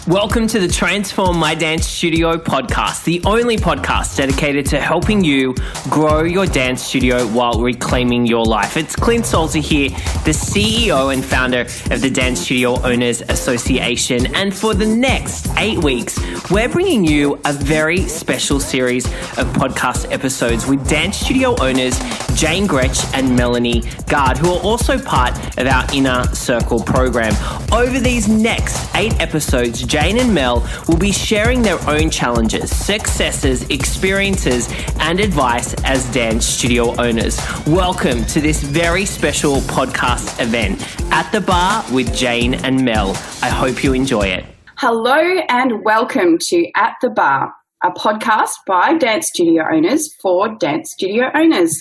Welcome to the Transform My Dance Studio podcast, the only podcast dedicated to helping you grow your dance studio while reclaiming your life. It's Clint Salter here, the CEO and founder of the Dance Studio Owners Association. And for the next 8 weeks, we're bringing you a very special series of podcast episodes with dance studio owners Jane, Grech and Melanie, Gard, who are also part of our Inner Circle program. Over these next 8 episodes, Jane and Mel will be sharing their own challenges, successes, experiences, and advice as dance studio owners. Welcome to this very special podcast event at the bar with Jane and Mel. I hope you enjoy it. Hello and welcome to At the Bar, a podcast by dance studio owners for dance studio owners.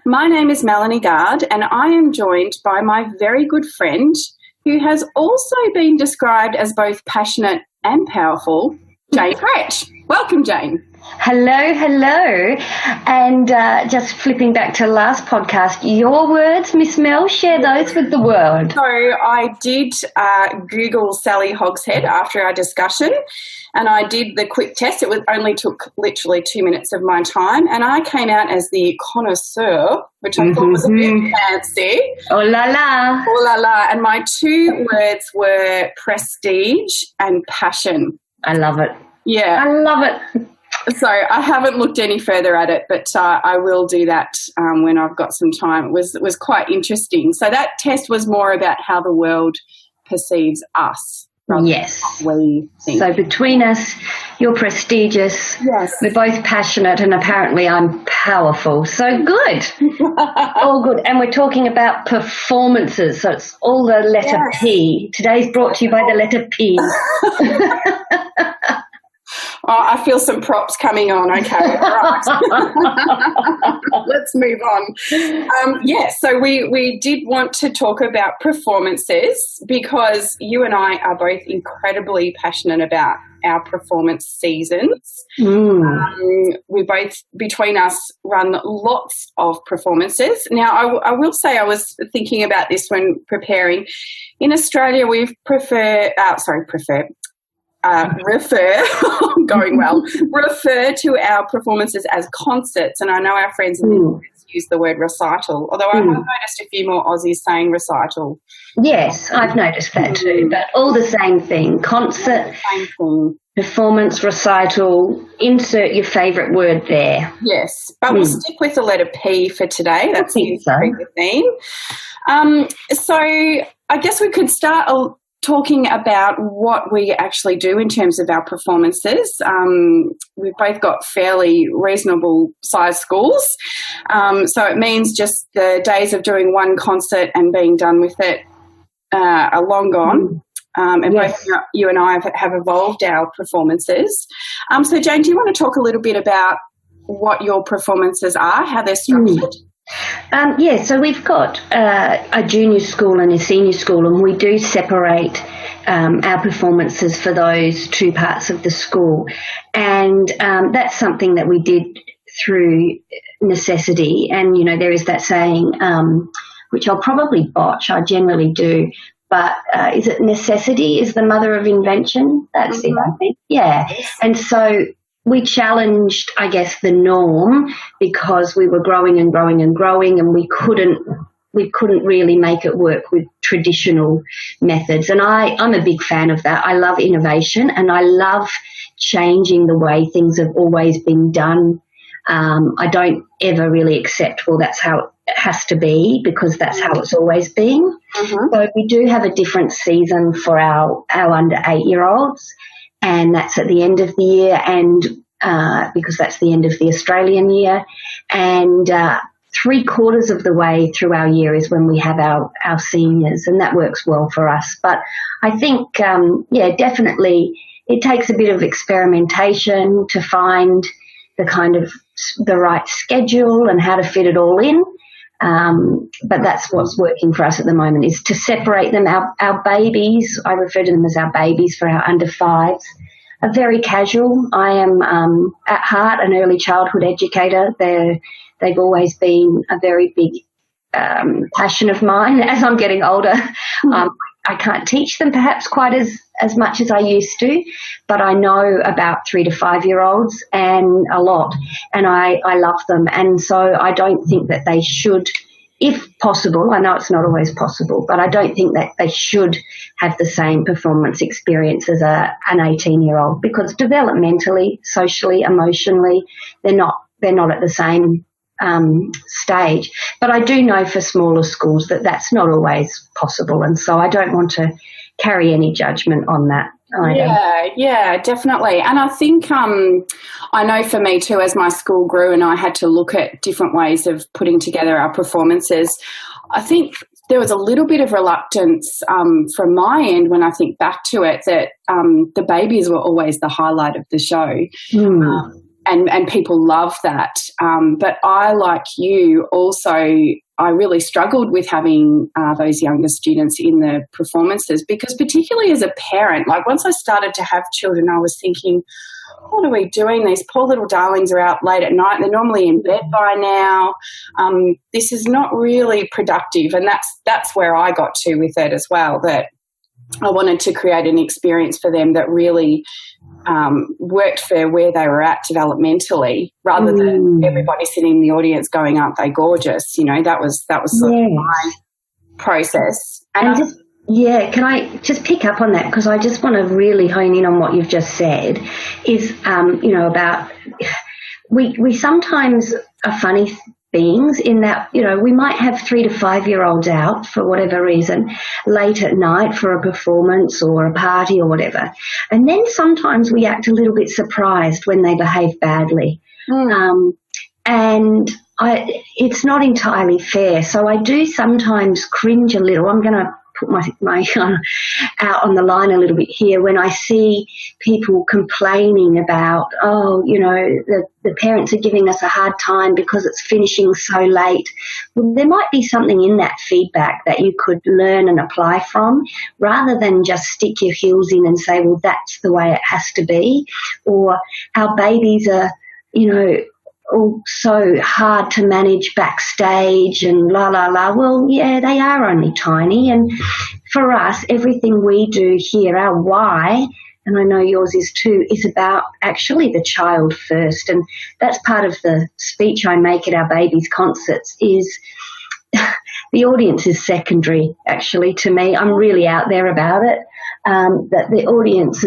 My name is Melanie Gard and I am joined by my very good friend who has also been described as both passionate and powerful, Jane Grech. Welcome, Jane. Hello. And just flipping back to last podcast, your words, Miss Mel, share those with the world. So I did Google Sally Hogshead after our discussion, and I did the quick test. It only took literally 2 minutes of my time, and I came out as the connoisseur, which I thought was a bit fancy. Oh la la. Oh la la. And my 2 words were prestige and passion. I love it. Yeah. I love it. So I haven't looked any further at it, but I will do that when I've got some time. It was quite interesting. So that test was more about how the world perceives us. Yes. We think. So between us, you're prestigious. Yes. We're both passionate, and apparently I'm powerful. So good. All good. And we're talking about performances. So it's all the letter P. Today's brought to you by the letter P. Oh, I feel some props coming on. Okay, right. Let's move on. So we did want to talk about performances because you and I are both incredibly passionate about our performance seasons. We both, between us, run lots of performances. Now, I will say I was thinking about this when preparing. In Australia, we refer to our performances as concerts, and I know our friends in the US use the word recital, although I've noticed a few more Aussies saying recital. Yes, I've noticed that too, but all the same thing. Concert, same thing. Performance, recital, insert your favourite word there. Yes, but we'll stick with the letter P for today. That's the theme. So I guess we could start talking about what we actually do in terms of our performances. We've both got fairly reasonable sized schools. So it means just the days of doing one concert and being done with it are long gone. Both you and I have evolved our performances. So Jane, do you want to talk a little bit about what your performances are, how they're structured? So we've got a junior school and a senior school, and we do separate our performances for those 2 parts of the school. And that's something that we did through necessity. And, you know, there is that saying, which I'll probably botch, I generally do, but is it necessity is the mother of invention? That's it, I think. Yeah. And so we challenged, I guess, the norm because we were growing and growing and growing, and we couldn't really make it work with traditional methods. And I'm a big fan of that. I love innovation and I love changing the way things have always been done. I don't ever really accept, well, that's how it has to be because that's how it's always been. So we do have a different season for our under 8-year-olds. And that's at the end of the year, and because that's the end of the Australian year. And 3/4 of the way through our year is when we have our seniors, and that works well for us. But I think, definitely it takes a bit of experimentation to find the right schedule and how to fit it all in. But that's what's working for us at the moment, is to separate them. Our babies, I refer to them as our babies for our under 5s, are very casual. I am at heart an early childhood educator. They've always been a very big passion of mine. As I'm getting older, I can't teach them perhaps quite as much as I used to, but I know about 3 to 5 year olds and a lot, and I love them. And so I don't think that they should, if possible, I know it's not always possible, but I don't think that they should have the same performance experience as an 18-year-old, because developmentally, socially, emotionally, they're not at the same stage. But I do know for smaller schools that that's not always possible, and so I don't want to carry any judgment on that either. Yeah, definitely. And I think I know for me too, as my school grew and I had to look at different ways of putting together our performances, I think there was a little bit of reluctance from my end when I think back to it, that the babies were always the highlight of the show. And people love that. But I, like you, also, I really struggled with having those younger students in the performances, because particularly as a parent, like once I started to have children, I was thinking, what are we doing? These poor little darlings are out late at night. They're normally in bed by now. This is not really productive. And that's where I got to with it as well, that I wanted to create an experience for them that really worked for where they were at developmentally, rather than everybody sitting in the audience going, aren't they gorgeous? You know, that was sort of my process. Can I just pick up on that, because I just want to really hone in on what you've just said, is, about we sometimes are funny beings in that, we might have 3 to 5 year olds out for whatever reason late at night for a performance or a party or whatever. And then sometimes we act a little bit surprised when they behave badly. And it's not entirely fair. So I do sometimes cringe a little. I'm going to put my out on the line a little bit here when I see people complaining about, the parents are giving us a hard time because it's finishing so late. Well, there might be something in that feedback that you could learn and apply from, rather than just stick your heels in and say, well, that's the way it has to be, or our babies are, all so hard to manage backstage and la, la, la. Well, yeah, they are only tiny. And for us, everything we do here, our why, and I know yours is too, is about actually the child first. And that's part of the speech I make at our babies' concerts is the audience is secondary, actually, to me. I'm really out there about it, that the audience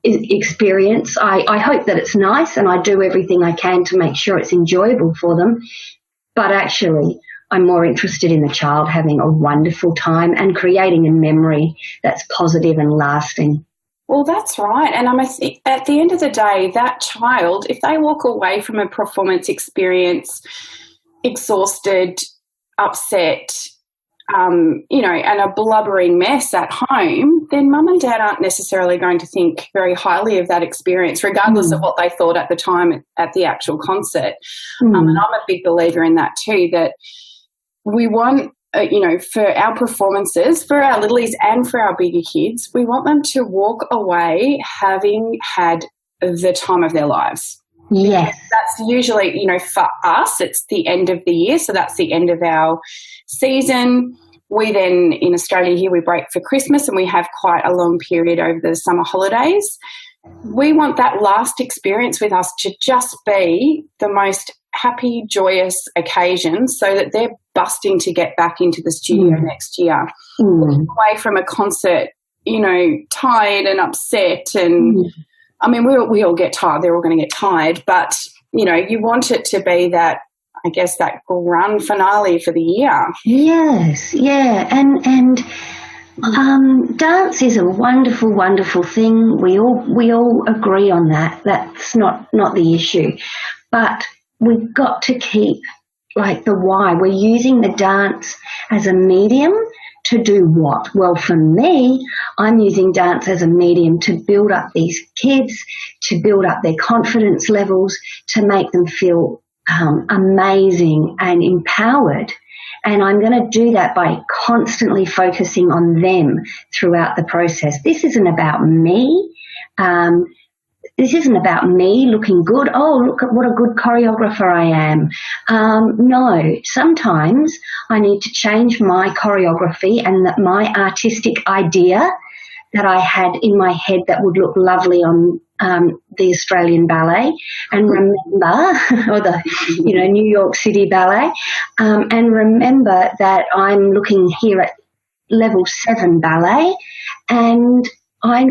experience, I hope that it's nice, and I do everything I can to make sure it's enjoyable for them, but actually I'm more interested in the child having a wonderful time and creating a memory that's positive and lasting. Well, that's right. And at the end of the day, that child, if they walk away from a performance experience exhausted, upset, and a blubbering mess at home, then mum and dad aren't necessarily going to think very highly of that experience, regardless of what they thought at the time at the actual concert. And I'm a big believer in that too, that we want, for our performances, for our littlies and for our bigger kids, we want them to walk away having had the time of their lives. Yes. That's usually, for us, it's the end of the year, so that's the end of our season. We then, in Australia here, we break for Christmas and we have quite a long period over the summer holidays. We want that last experience with us to just be the most happy, joyous occasion, so that they're busting to get back into the studio next year. Away from a concert, tired and upset, and I mean, we all get tired. They're all going to get tired, but you want it to be that, I guess, that grand finale for the year. Yes, yeah, and dance is a wonderful, wonderful thing. We all agree on that. That's not the issue, but we've got to keep the why. We're using the dance as a medium to do what? Well, for me, I'm using dance as a medium to build up these kids, to build up their confidence levels, to make them feel amazing and empowered. And I'm going to do that by constantly focusing on them throughout the process. This isn't about me. this isn't about me looking good. Oh, look at what a good choreographer I am. No, sometimes I need to change my choreography and that my artistic idea that I had in my head that would look lovely on the Australian Ballet, and remember, or the New York City Ballet, and remember that I'm looking here at level 7 ballet, and I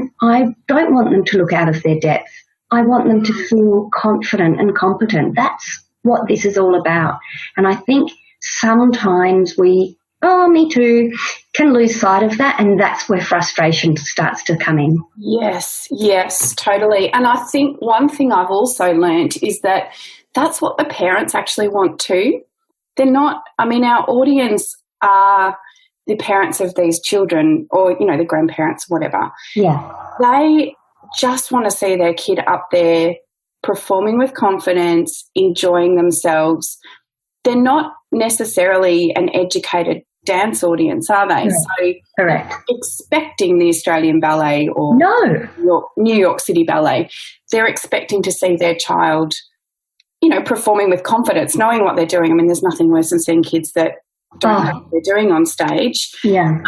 don't want them to look out of their depth. I want them to feel confident and competent. That's what this is all about. And I think sometimes we, me too, can lose sight of that, and that's where frustration starts to come in. Yes, totally. And I think one thing I've also learnt is that that's what the parents actually want too. They're not, our audience are the parents of these children, or, the grandparents, whatever. Yeah. They just want to see their kid up there performing with confidence, enjoying themselves. They're not necessarily an educated dance audience, are they? Correct. So expecting the Australian Ballet or New York City Ballet, they're expecting to see their child, performing with confidence, knowing what they're doing. There's nothing worse than seeing kids that don't know what they're doing on stage. Yeah.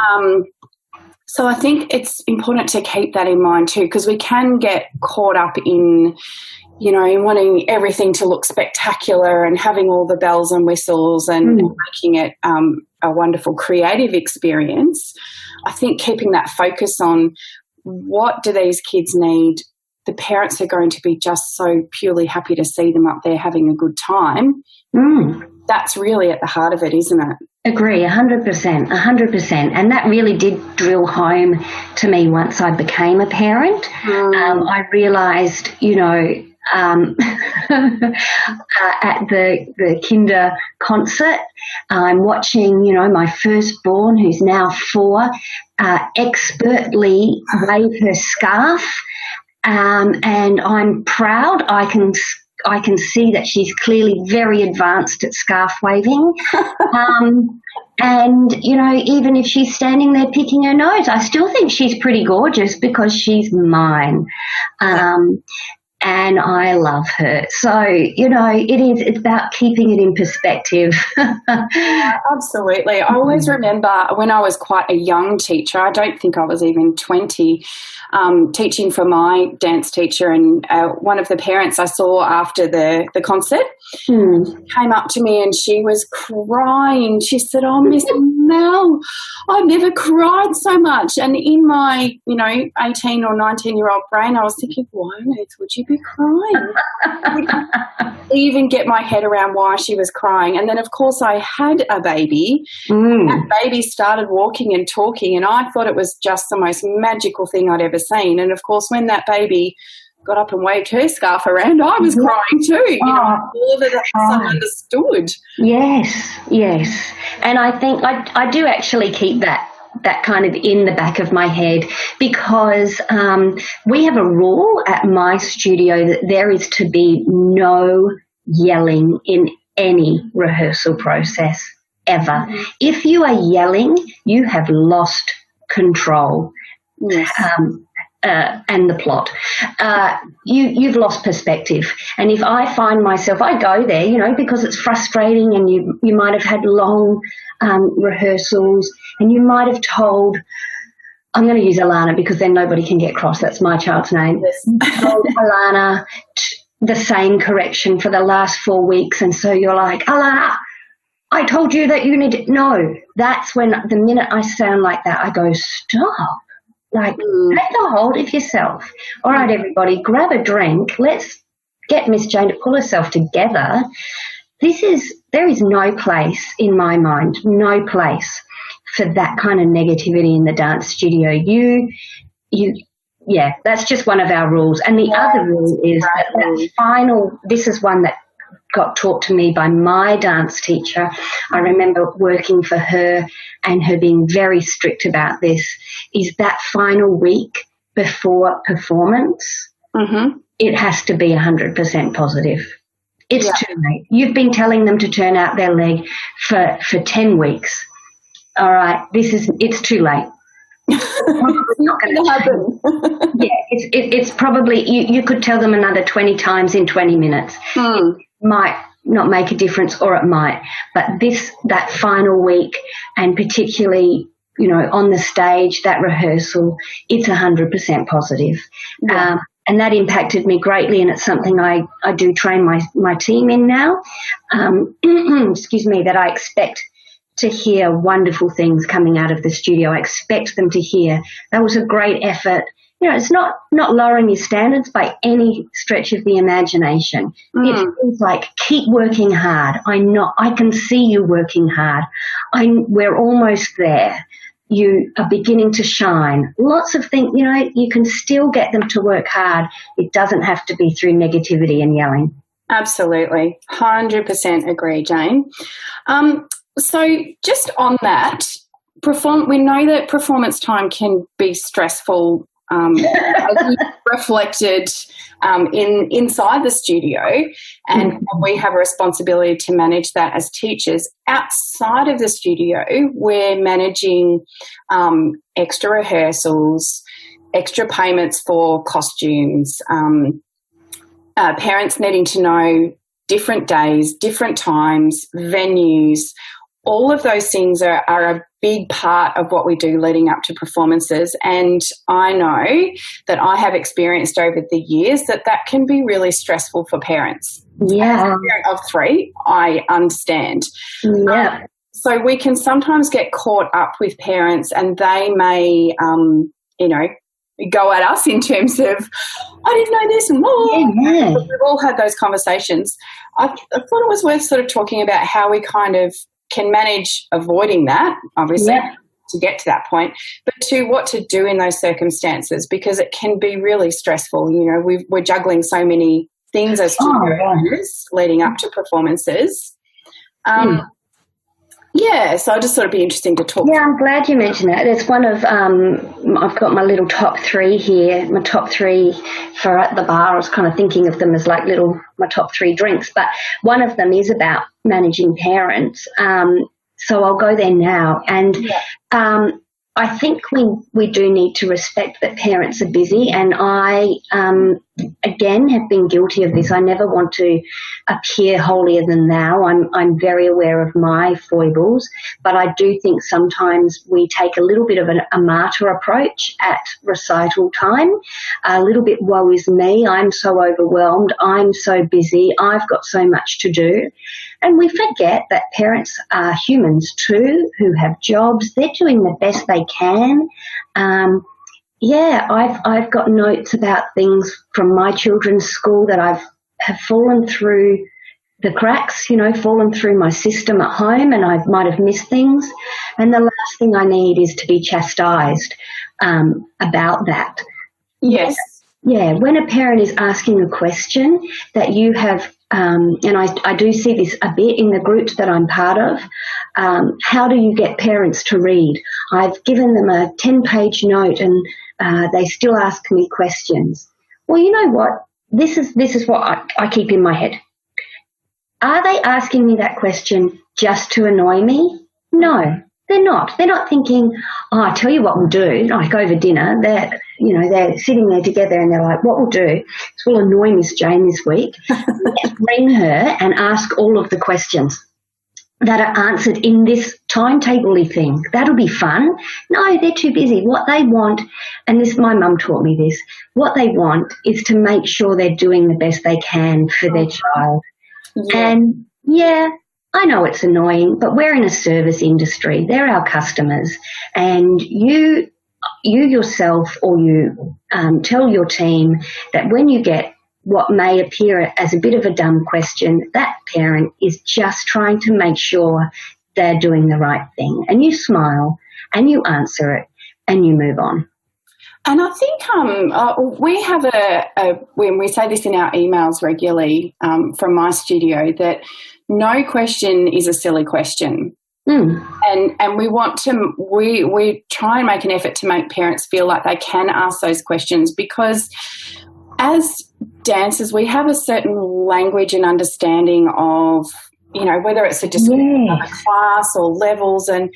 So I think it's important to keep that in mind too, because we can get caught up in, wanting everything to look spectacular and having all the bells and whistles and making it a wonderful creative experience. I think keeping that focus on what do these kids need, the parents are going to be just so purely happy to see them up there having a good time. That's really at the heart of it, isn't it? Agree, 100%. And that really did drill home to me once I became a parent. I realised, at the kinder concert, I'm watching, my firstborn, who's now 4, expertly wave her scarf, and I'm proud. I can see that she's clearly very advanced at scarf waving. And, even if she's standing there picking her nose, I still think she's pretty gorgeous because she's mine. And I love her. So, it's about keeping it in perspective. Absolutely. I always remember when I was quite a young teacher, I don't think I was even 20, teaching for my dance teacher, and one of the parents I saw after the concert came up to me and she was crying. She said, "Oh, Miss Mel, I've never cried so much." And in my, 18 or 19-year-old brain, I was thinking, why on earth would you be crying? I couldn't even get my head around why she was crying. And then, of course, I had a baby. That baby started walking and talking, and I thought it was just the most magical thing I'd ever seen. And, of course, when that baby got up and waved her scarf around, I was crying too. All of it so understood. Yes. And I think I do actually keep that kind of in the back of my head, because we have a rule at my studio that there is to be no yelling in any rehearsal process ever. If you are yelling, you have lost control. Yes. And the plot. You've lost perspective. And if I find myself, I go there, because it's frustrating, and you might have had long rehearsals, and you might have told, I'm going to use Alana because then nobody can get cross. That's my child's name. Yes. Told Alana the same correction for the last 4 weeks, and so you're like, Alana, I told you that you need to. No, that's when the minute I sound like that, I go, stop. Like, take a hold of yourself. All right, everybody, grab a drink. Let's get Miss Jane to pull herself together. There is no place in my mind, no place for that kind of negativity in the dance studio. That's just one of our rules. And the other rule is this is one that got taught to me by my dance teacher. I remember working for her and her being very strict about this, is that final week before performance, it has to be 100% positive. It's too late. You've been telling them to turn out their leg for 10 weeks. All right, it's too late. It's not going to happen. It's probably, you could tell them another 20 times in 20 minutes. It might not make a difference, or it might. But that final week, and particularly, on the stage, that rehearsal, it's 100% positive. Yeah. And that impacted me greatly, and it's something I do train my team in now. Excuse me, that I expect to hear wonderful things coming out of the studio. I expect them to hear, that was a great effort. It's not lowering your standards by any stretch of the imagination. It's things like, keep working hard. I can see you working hard. We're almost there. You are beginning to shine. Lots of things, you can still get them to work hard. It doesn't have to be through negativity and yelling. Absolutely. 100% agree, Jane. So just on that, we know that performance time can be stressful, as reflected inside the studio, and we have a responsibility to manage that as teachers. Outside of the studio, we're managing extra rehearsals, extra payments for costumes, parents needing to know different days, different times, venues. All of those things are a big part of what we do leading up to performances, and I know that I have experienced over the years that can be really stressful for parents. Yeah. As a parent of 3, I understand. Yeah. So we can sometimes get caught up with parents, and they may, go at us in terms of, I didn't know this, and we've all had those conversations. I thought it was worth sort of talking about how we kind of can manage avoiding that, obviously, to get to that point, but to what to do in those circumstances, because it can be really stressful. We're juggling so many things as studio owners leading up to performances. So I just thought it'd be interesting to talk. Yeah, I'm glad you mentioned that. It's one of, I've got my little top 3 here, my top 3 for at the bar. I was kind of thinking of them as like my top 3 drinks, but one of them is about managing parents. So I'll go there now. And I think we do need to respect that parents are busy, and I, again, have been guilty of this. I never want to appear holier than thou. I'm very aware of my foibles, but I do think sometimes we take a little bit of a martyr approach at recital time, a little bit woe is me, I'm so overwhelmed, I'm so busy, I've got so much to do. And we forget that parents are humans too, who have jobs. They're doing the best they can. I've got notes about things from my children's school that have fallen through the cracks, fallen through my system at home, and I might have missed things. And the last thing I need is to be chastised about that. Yes. Yeah, when a parent is asking a question that you have, and I do see this a bit in the groups that I'm part of, how do you get parents to read? I've given them a 10-page note, and they still ask me questions. Well, you know what? This is what I keep in my head. Are they asking me that question just to annoy me? No, they're not. They're not thinking, I tell you what we'll do, like over dinner, they're sitting there together and they're like, what we'll do is we'll annoy Miss Jane this week. Let's ring her and ask all of the questions that are answered in this timetable-y thing. That'll be fun. No, they're too busy. What they want, and my mum taught me this, what they want is to make sure they're doing the best they can for their child. Yeah. And, I know it's annoying, but we're in a service industry. They're our customers. And you yourself, or you tell your team that when you get what may appear as a bit of a dumb question, that parent is just trying to make sure they're doing the right thing. And you smile and you answer it and you move on. And I think we have when we say this in our emails regularly from my studio, that no question is a silly question. And we try and make an effort to make parents feel like they can ask those questions, because as dancers we have a certain language and understanding of you know, whether it's a description of a class or levels, and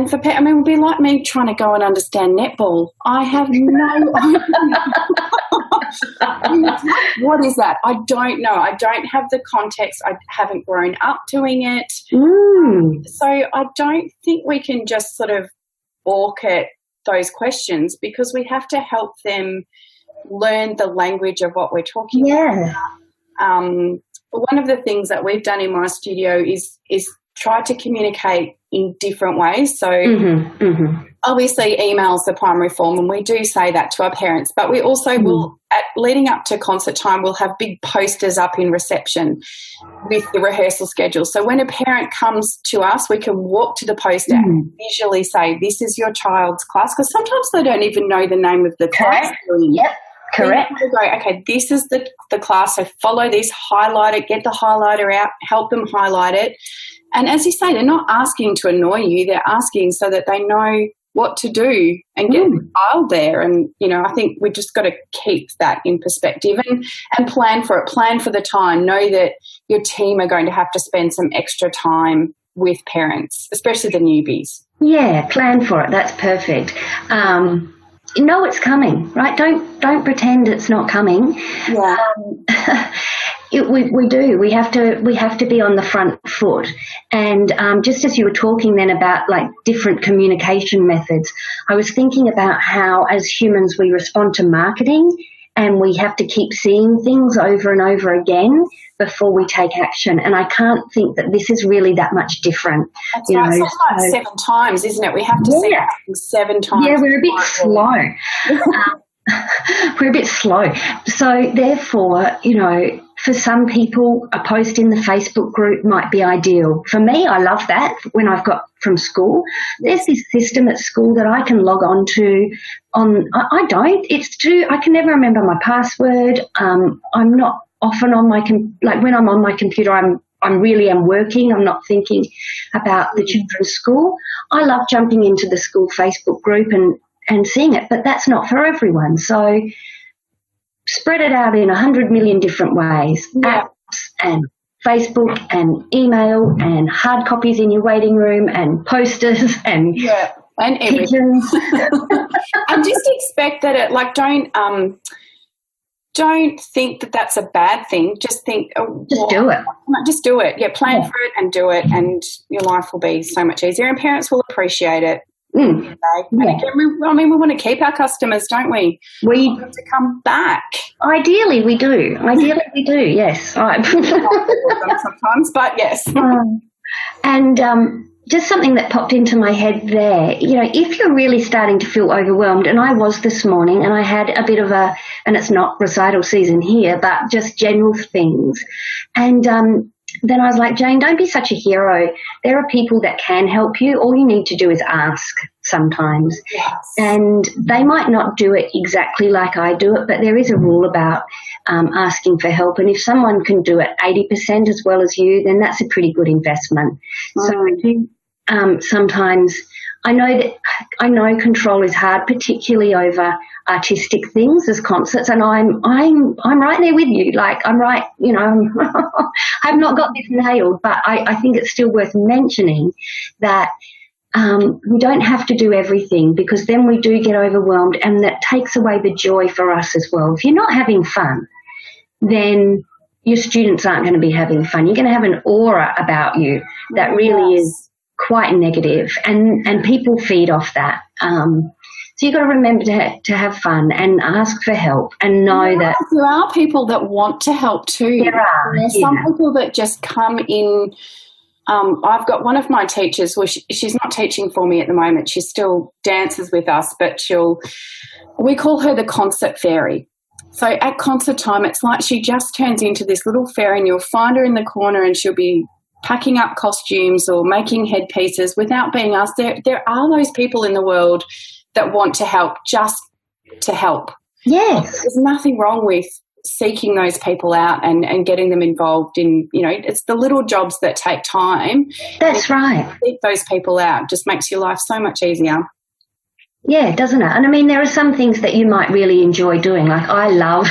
for I mean, it would be like me trying to go and understand netball. I have no idea. What is that? I don't know. I don't have the context. I haven't grown up doing it. So I don't think we can just sort of balk at those questions, because we have to help them learn the language of what we're talking about. One of the things that we've done in my studio is try to communicate in different ways. So obviously email's the primary form, and we do say that to our parents, but we also will, leading up to concert time, we'll have big posters up in reception with the rehearsal schedule. So when a parent comes to us, we can walk to the poster and visually say, this is your child's class, because sometimes they don't even know the name of the class. Correct. Go, okay, this is the class, so follow this, highlight it, get the highlighter out, help them highlight it. And as you say, they're not asking to annoy you, they're asking so that they know what to do and get the child there. And, you know, I think we just got to keep that in perspective and plan for it, plan for the time, know that your team are going to have to spend some extra time with parents, especially the newbies. Yeah, plan for it, that's perfect. You know it's coming, right? Don't pretend it's not coming. Yeah. We do. We have to be on the front foot. And just as you were talking then about like different communication methods, I was thinking about how as humans we respond to marketing, and we have to keep seeing things over and over again before we take action. And I can't think that this is really that much different. That's right. It's like 7 times, isn't it? We have to see it 7 times. Yeah, we're a bit slow. We're a bit slow. So therefore, you know, for some people, a post in the Facebook group might be ideal. For me, I love that when I've got from school. There's this system at school that I can log on to. I don't. I can never remember my password. I'm not often on my like when I'm on my computer, I'm really working. I'm not thinking about the children's school. I love jumping into the school Facebook group and seeing it, but that's not for everyone. So spread it out in 100 million different ways. Apps and Facebook and email and hard copies in your waiting room and posters and everything. And just expect that it, like, don't think that that's a bad thing. Just think, do it. Just do it. Yeah, plan for it and do it, and your life will be so much easier, and parents will appreciate it. And again, we want to keep our customers, don't we? We want to come back. Ideally, we do. Yes. Sometimes, but yes. And just something that popped into my head there, you know, if you're really starting to feel overwhelmed, and I was this morning, and I had a bit of and it's not recital season here, but just general things. And then I was like, Jane, don't be such a hero. There are people that can help you. All you need to do is ask sometimes. Yes. And they might not do it exactly like I do it, but there is a rule about asking for help. And if someone can do it 80% as well as you, then that's a pretty good investment. So I do sometimes I know control is hard, particularly over artistic things as concerts, and I'm right there with you. Like, I'm right, you know, I've not got this nailed, but I think it's still worth mentioning that we don't have to do everything, because then we do get overwhelmed, and that takes away the joy for us as well. If you're not having fun, then your students aren't going to be having fun. You're going to have an aura about you that really is quite negative, and people feed off that. So you've got to remember to have fun and ask for help, and know that there are people that want to help too. There are some people that just come in. I've got one of my teachers. Well, she's not teaching for me at the moment. She still dances with us, but we call her the concert fairy. So at concert time, it's like she just turns into this little fairy, and you'll find her in the corner, and she'll be packing up costumes or making headpieces without being asked. There are those people in the world that want to help just to help. Yes. There's nothing wrong with seeking those people out and getting them involved in, you know, it's the little jobs that take time. That's right. Seek those people out. Just makes your life so much easier. Yeah, doesn't it? And I mean, there are some things that you might really enjoy doing. Like I love,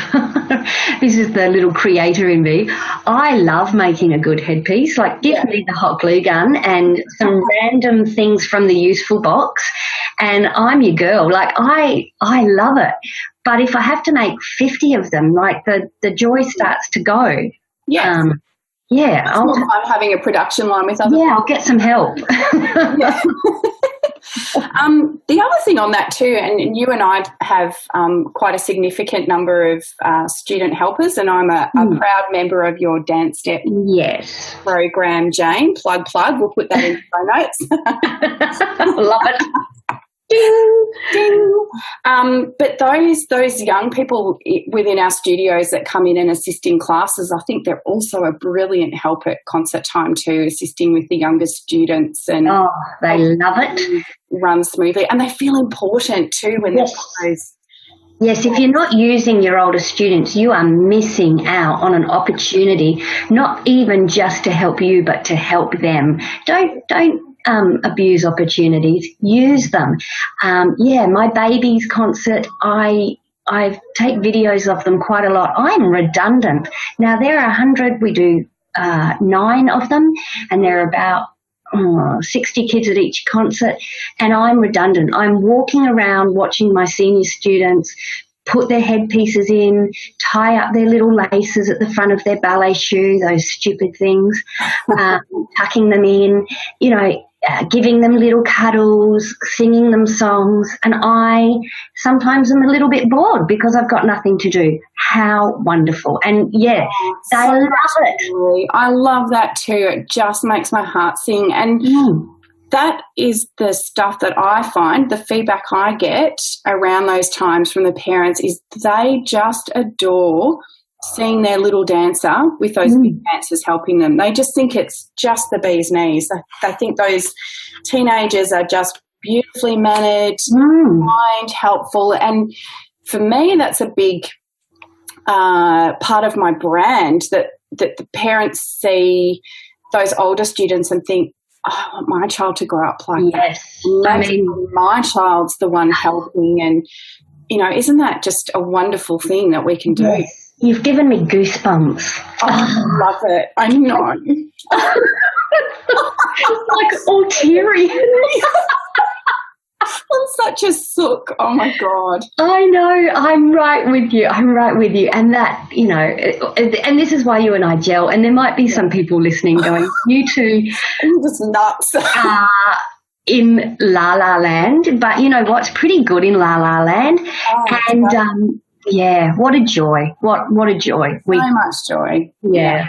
this is the little creator in me, I love making a good headpiece. Like give me the hot glue gun and some random things from the useful box and I'm your girl. Like I love it. But if I have to make 50 of them, like the joy starts to go. Yes. Yeah. It's more fun having a production line with other people. I'll get some help. The other thing on that too, and you and I have quite a significant number of student helpers, and I'm a proud member of your Dance Step program, Jane. Plug. We'll put that in the show notes. Love it. Ding, ding. But those young people within our studios that come in and assist in classes, I think they're also a brilliant help at concert time too, assisting with the younger students. And they love it. Run smoothly. And they feel important too when they've got those. Yes, if you're not using your older students, you are missing out on an opportunity, not even just to help you, but to help them. Don't abuse opportunities, use them. My baby's concert, I take videos of them quite a lot. I'm redundant. Now there are 100, we do 9 of them, and there are about 60 kids at each concert, and I'm redundant. I'm walking around watching my senior students put their headpieces in, tie up their little laces at the front of their ballet shoe, those stupid things, tucking them in, giving them little cuddles, singing them songs, and I sometimes am a little bit bored because I've got nothing to do. How wonderful. And, they love it. I love that too. It just makes my heart sing. And that is the stuff that I find, the feedback I get around those times from the parents is they just adore seeing their little dancer with those big dancers helping them. They just think it's just the bee's knees. They think those teenagers are just beautifully mannered, kind, helpful. And for me, that's a big part of my brand, that the parents see those older students and think, I want my child to grow up like that. My child's the one helping. And, isn't that just a wonderful thing that we can do? Yes. You've given me goosebumps. I love it. I know. It's like all teary. I'm such a sook. Oh, my God. I know. I'm right with you. And that, and this is why you and I gel. And there might be some people listening going, you two are just nuts. In La La Land. But you know what's pretty good in La La Land. What a joy. What a joy. So much joy. Yeah.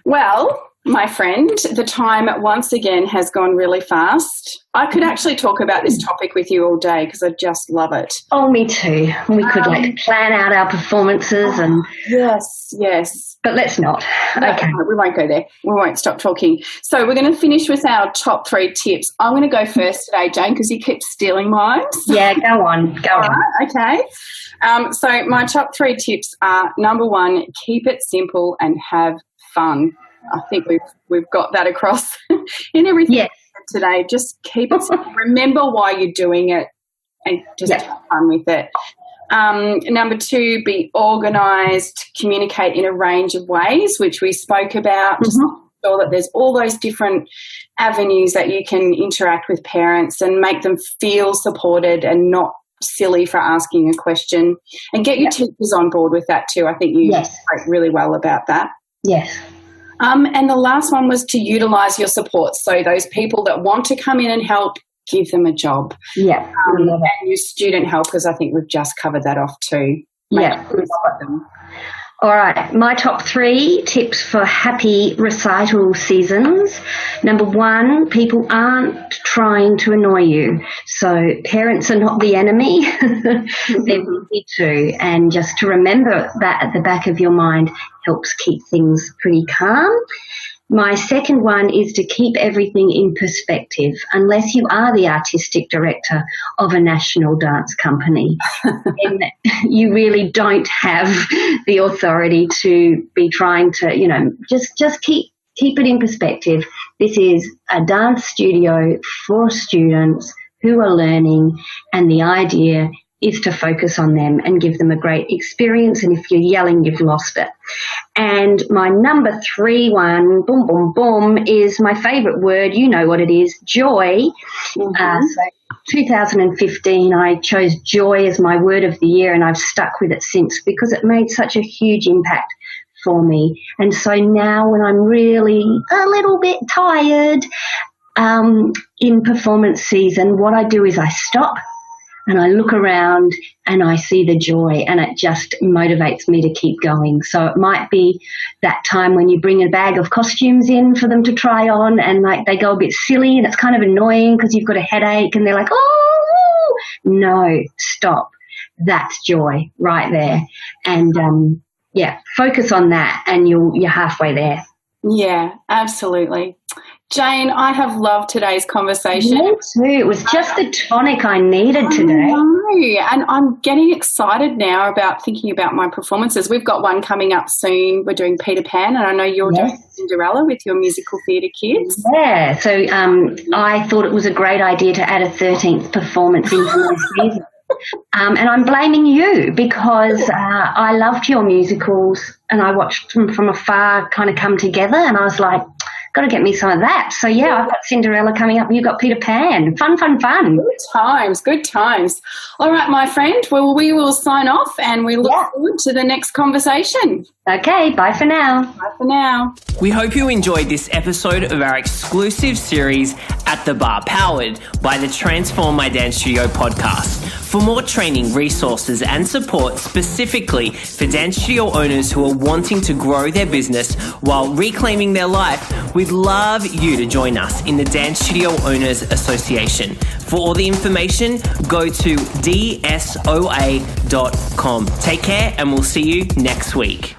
Well, my friend, the time once again has gone really fast. I could actually talk about this topic with you all day because I just love it. Oh, me too. We could plan out our performances and... Yes. But let's not. Okay. No, we won't go there. We won't stop talking. So we're going to finish with our top 3 tips. I'm going to go first today, Jane, because you keep stealing mine. Yeah, go on. Okay. So my top 3 tips are, number 1, keep it simple and have fun. I think we've got that across in everything today. Just keep it simple. Remember why you're doing it and just have fun with it. Number 2, be organised, communicate in a range of ways, which we spoke about. Just make sure that there's all those different avenues that you can interact with parents and make them feel supported and not silly for asking a question. And get your teachers on board with that too. I think you spoke really well about that. Yes. And the last one was to utilise your support. So those people that want to come in and help, give them a job. Yeah. And your student helpers, I think we've just covered that off too. All right, my top 3 tips for happy recital seasons. Number 1, people aren't trying to annoy you. So parents are not the enemy. They're busy too. And just to remember that at the back of your mind helps keep things pretty calm. My second one is to keep everything in perspective. Unless you are the artistic director of a national dance company, then you really don't have the authority to be trying to, just keep it in perspective. This is a dance studio for students who are learning, and the idea is to focus on them and give them a great experience. And if you're yelling, you've lost it. And my number 3 one, boom, boom, boom, is my favourite word. You know what it is, joy. So 2015, I chose joy as my word of the year, and I've stuck with it since because it made such a huge impact for me. And so now when I'm really a little bit tired in performance season, what I do is I stop and I look around and I see the joy, and it just motivates me to keep going. So it might be that time when you bring a bag of costumes in for them to try on, and like they go a bit silly and it's kind of annoying because you've got a headache and they're like, oh, no, stop. That's joy right there. And focus on that and you're halfway there. Yeah, absolutely. Jane, I have loved today's conversation. Me too. It was just the tonic I needed today. I know, and I'm getting excited now about thinking about my performances. We've got one coming up soon. We're doing Peter Pan, and I know you're doing Cinderella with your musical theatre kids. Yeah, so I thought it was a great idea to add a 13th performance into my season. And I'm blaming you because I loved your musicals and I watched them from afar kind of come together, and I was like, got to get me some of that. So, yeah, I've got Cinderella coming up and you've got Peter Pan. Fun, fun, fun. Good times. All right, my friend, well, we will sign off and we look forward to the next conversation. Okay, bye for now. Bye for now. We hope you enjoyed this episode of our exclusive series At the Bar, powered by the Transform My Dance Studio podcast. For more training, resources and support specifically for dance studio owners who are wanting to grow their business while reclaiming their life, we'd love you to join us in the Dance Studio Owners Association. For all the information, go to dsoa.com. Take care and we'll see you next week.